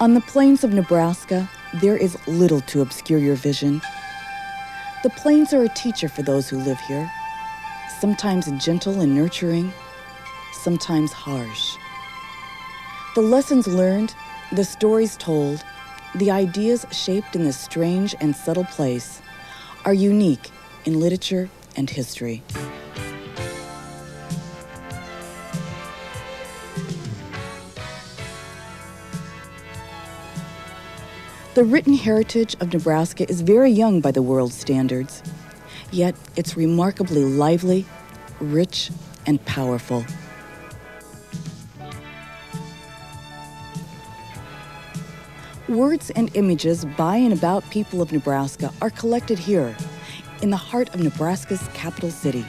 On the plains of Nebraska, there is little to obscure your vision. The plains are a teacher for those who live here, sometimes gentle and nurturing, sometimes harsh. The lessons learned, the stories told, the ideas shaped in this strange and subtle place are unique in literature and history. The written heritage of Nebraska is very young by the world's standards, yet it's remarkably lively, rich, and powerful. Words and images by and about people of Nebraska are collected here, in the heart of Nebraska's capital city.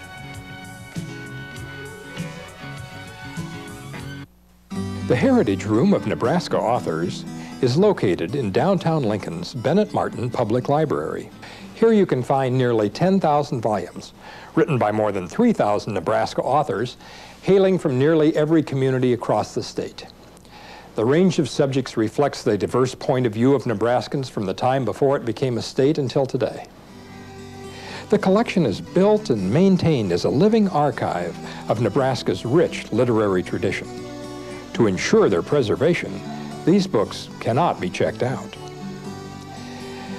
The Heritage Room of Nebraska Authors is located in downtown Lincoln's Bennett Martin Public Library. Here you can find nearly 10,000 volumes, written by more than 3,000 Nebraska authors, hailing from nearly every community across the state. The range of subjects reflects the diverse point of view of Nebraskans from the time before it became a state until today. The collection is built and maintained as a living archive of Nebraska's rich literary tradition. To ensure their preservation, these books cannot be checked out.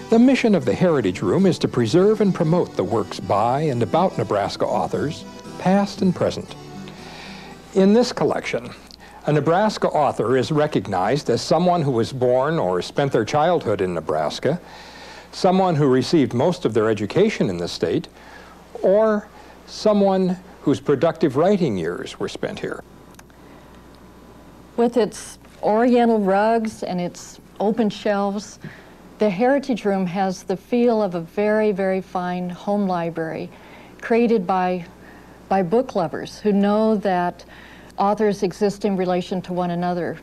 The mission of the Heritage Room is to preserve and promote the works by and about Nebraska authors, past and present. In this collection, a Nebraska author is recognized as someone who was born or spent their childhood in Nebraska, someone who received most of their education in the state, or someone whose productive writing years were spent here. With its oriental rugs and its open shelves, the Heritage Room has the feel of a very, very fine home library created by book lovers who know that authors exist in relation to one another.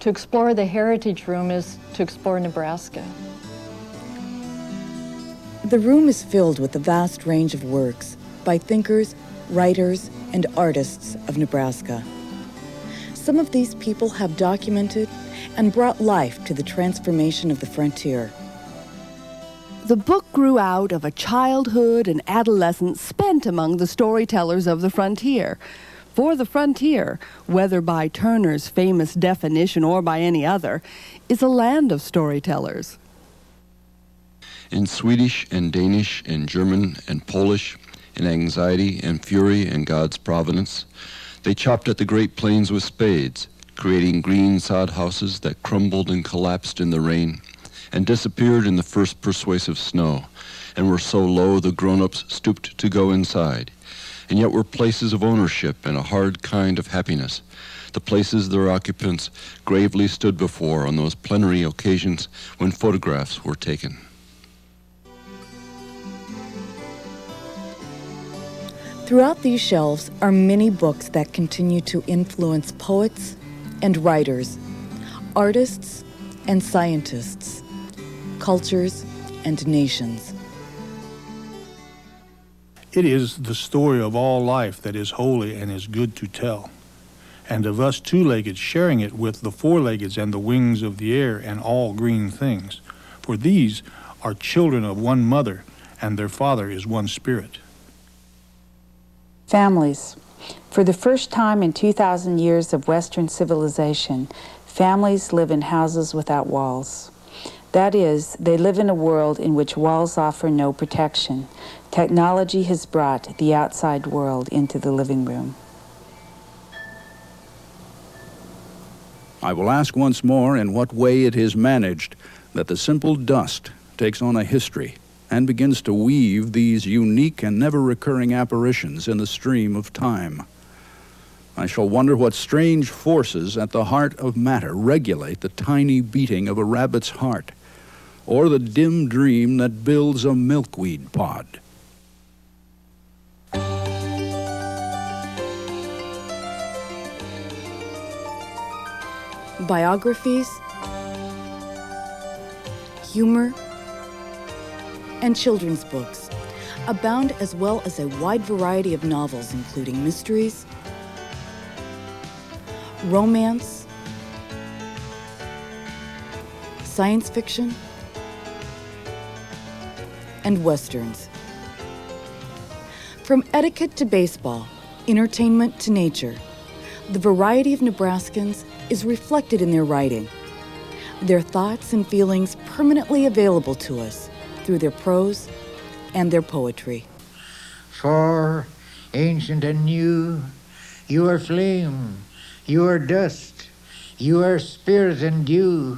To explore the Heritage Room is to explore Nebraska. The room is filled with a vast range of works by thinkers, writers, and artists of Nebraska. Some of these people have documented and brought life to the transformation of the frontier. The book grew out of a childhood and adolescence spent among the storytellers of the frontier. For the frontier, whether by Turner's famous definition or by any other, is a land of storytellers. In Swedish and Danish and German and Polish, in anxiety and fury and God's providence, they chopped at the Great Plains with spades, creating green sod houses that crumbled and collapsed in the rain and disappeared in the first persuasive snow, and were so low the grown-ups stooped to go inside, and yet were places of ownership and a hard kind of happiness, the places their occupants gravely stood before on those plenary occasions when photographs were taken. Throughout these shelves are many books that continue to influence poets and writers, artists and scientists, cultures and nations. It is the story of all life that is holy and is good to tell, and of us two-legged sharing it with the four-leggeds and the wings of the air and all green things. For these are children of one mother, and their father is one spirit. Families. For the first time in 2,000 years of Western civilization, families live in houses without walls. That is, they live in a world in which walls offer no protection. Technology has brought the outside world into the living room. I will ask once more in what way it is managed that the simple dust takes on a history and begins to weave these unique and never-recurring apparitions in the stream of time. I shall wonder what strange forces at the heart of matter regulate the tiny beating of a rabbit's heart, or the dim dream that builds a milkweed pod. Biographies, humor, and children's books abound, as well as a wide variety of novels including mysteries, romance, science fiction, and westerns. From etiquette to baseball, entertainment to nature, the variety of Nebraskans is reflected in their writing. Their thoughts and feelings permanently available to us through their prose and their poetry. For, ancient and new, you are flame, you are dust, you are spirit and dew,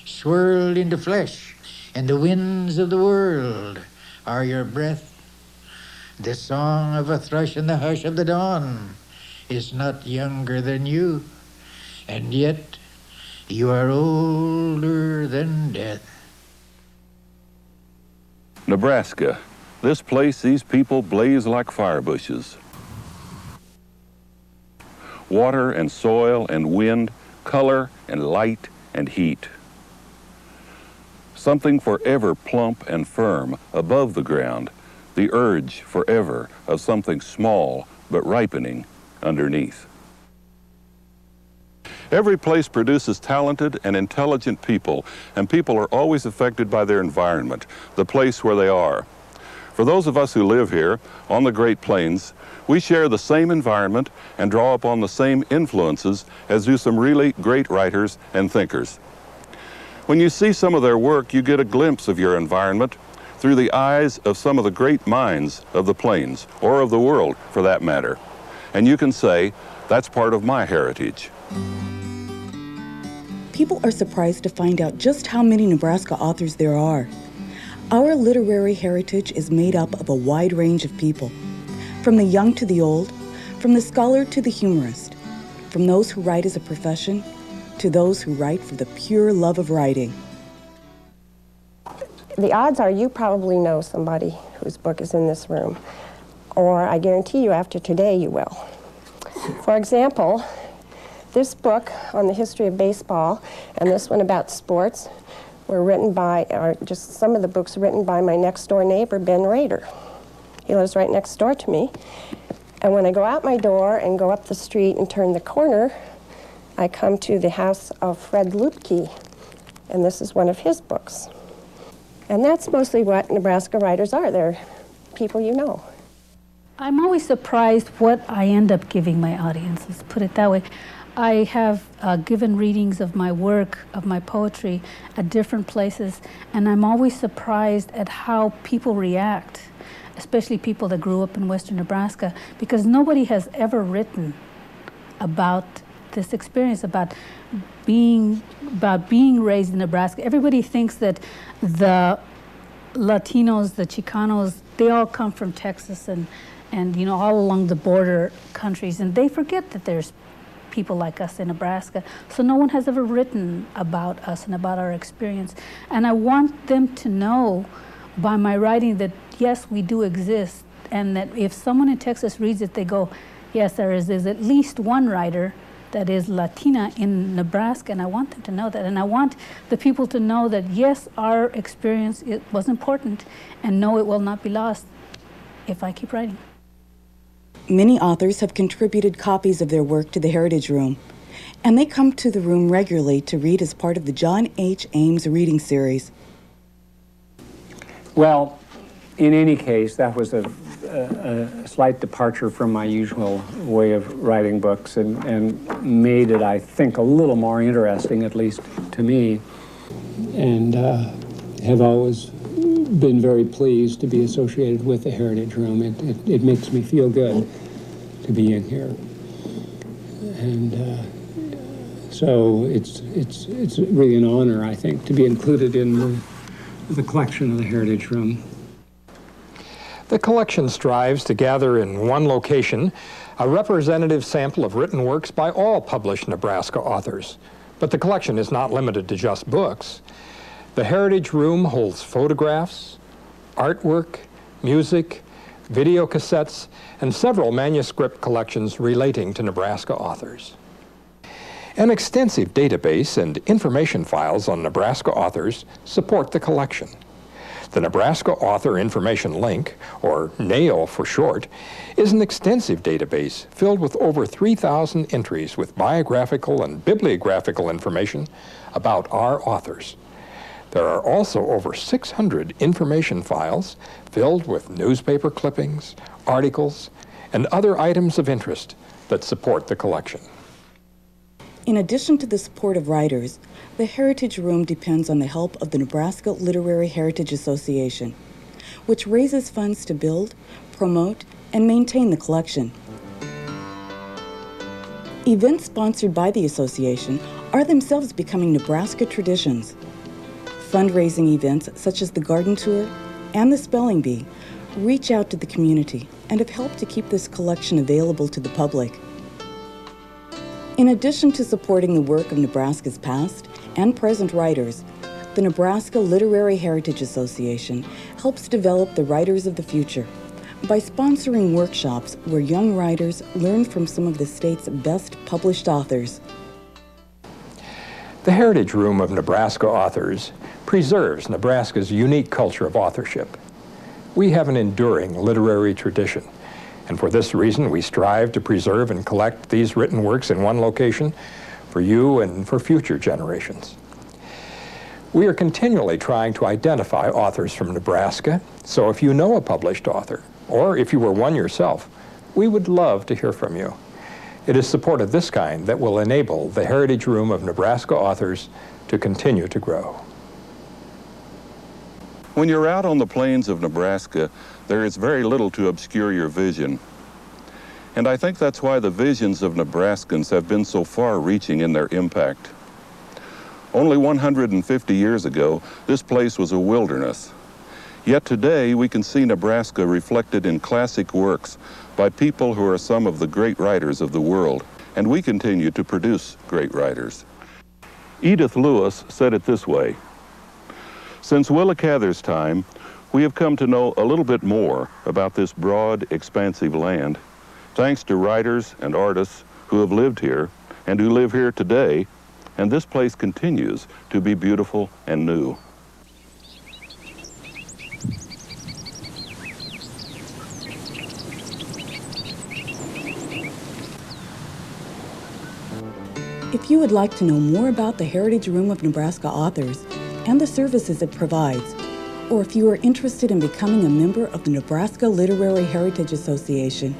swirled into flesh, and the winds of the world are your breath. The song of a thrush in the hush of the dawn is not younger than you, and yet you are older than death. Nebraska. This place, these people blaze like fire bushes. Water and soil and wind, color and light and heat. Something forever plump and firm above the ground, the urge forever of something small but ripening underneath. Every place produces talented and intelligent people, and people are always affected by their environment, the place where they are. For those of us who live here on the Great Plains, we share the same environment and draw upon the same influences as do some really great writers and thinkers. When you see some of their work, you get a glimpse of your environment through the eyes of some of the great minds of the Plains, or of the world for that matter. And you can say, that's part of my heritage. People are surprised to find out just how many Nebraska authors there are. Our literary heritage is made up of a wide range of people, from the young to the old, from the scholar to the humorist, from those who write as a profession to those who write for the pure love of writing. The odds are you probably know somebody whose book is in this room, or I guarantee you after today you will. For example, this book on the history of baseball and this one about sports were written by, or just some of the books written by my next door neighbor, Ben Rader. He lives right next door to me. And when I go out my door and go up the street and turn the corner, I come to the house of Fred Lupke, and this is one of his books. And that's mostly what Nebraska writers are. They're people you know. I'm always surprised what I end up giving my audiences, put it that way. I have given readings of my work, of my poetry, at different places, and I'm always surprised at how people react, especially people that grew up in western Nebraska, because nobody has ever written about this experience, about being raised in Nebraska. Everybody thinks that the Latinos, the Chicanos, they all come from Texas and you know, all along the border countries, and they forget that there's people like us in Nebraska. So no one has ever written about us and about our experience. And I want them to know by my writing that yes, we do exist, and that if someone in Texas reads it, they go, yes, there's at least one writer that is Latina in Nebraska, and I want them to know that. And I want the people to know that yes, our experience, it was important, and no, it will not be lost if I keep writing. Many authors have contributed copies of their work to the Heritage Room, and they come to the room regularly to read as part of the John H. Ames reading series. Well, in any case, that was a slight departure from my usual way of writing books, and made it, I think, a little more interesting, at least to me. And have always been very pleased to be associated with the Heritage Room. It makes me feel good to be in here. And so it's really an honor, I think, to be included in the collection of the Heritage Room. The collection strives to gather in one location a representative sample of written works by all published Nebraska authors. But the collection is not limited to just books. The Heritage Room holds photographs, artwork, music, video cassettes, and several manuscript collections relating to Nebraska authors. An extensive database and information files on Nebraska authors support the collection. The Nebraska Author Information Link, or NAIL for short, is an extensive database filled with over 3,000 entries with biographical and bibliographical information about our authors. There are also over 600 information files filled with newspaper clippings, articles, and other items of interest that support the collection. In addition to the support of writers, the Heritage Room depends on the help of the Nebraska Literary Heritage Association, which raises funds to build, promote, and maintain the collection. Events sponsored by the association are themselves becoming Nebraska traditions. Fundraising events such as the Garden Tour and the Spelling Bee reach out to the community and have helped to keep this collection available to the public. In addition to supporting the work of Nebraska's past and present writers, the Nebraska Literary Heritage Association helps develop the writers of the future by sponsoring workshops where young writers learn from some of the state's best published authors. The Heritage Room of Nebraska Authors preserves Nebraska's unique culture of authorship. We have an enduring literary tradition, and for this reason we strive to preserve and collect these written works in one location for you and for future generations. We are continually trying to identify authors from Nebraska, so if you know a published author, or if you were one yourself, we would love to hear from you. It is support of this kind that will enable the Heritage Room of Nebraska Authors to continue to grow. When you're out on the plains of Nebraska, there is very little to obscure your vision. And I think that's why the visions of Nebraskans have been so far-reaching in their impact. Only 150 years ago, this place was a wilderness. Yet today, we can see Nebraska reflected in classic works by people who are some of the great writers of the world, and we continue to produce great writers. Edith Lewis said it this way: "Since Willa Cather's time, we have come to know a little bit more about this broad, expansive land, thanks to writers and artists who have lived here and who live here today, and this place continues to be beautiful and new." If you would like to know more about the Heritage Room of Nebraska Authors and the services it provides, or if you are interested in becoming a member of the Nebraska Literary Heritage Association,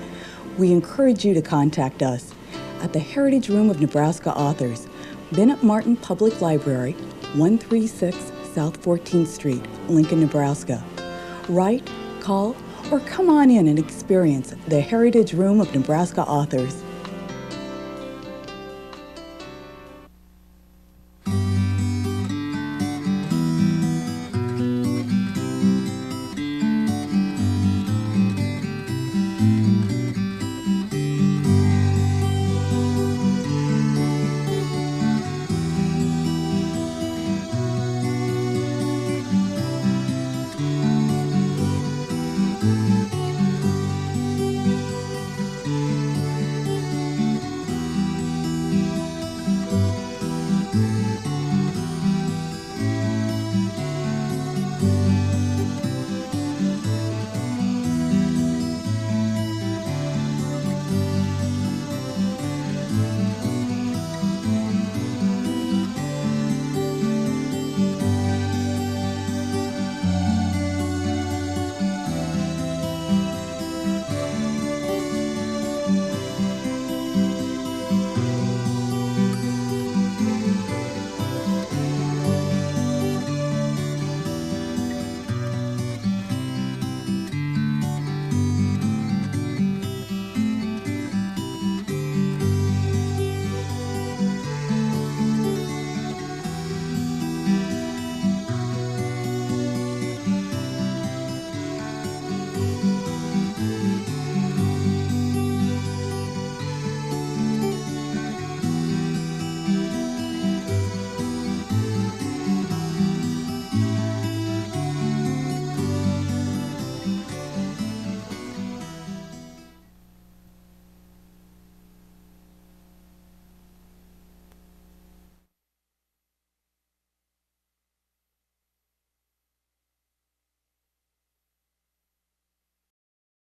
we encourage you to contact us at the Heritage Room of Nebraska Authors, Bennett Martin Public Library, 136 South 14th Street, Lincoln, Nebraska. Write, call, or come on in and experience the Heritage Room of Nebraska Authors.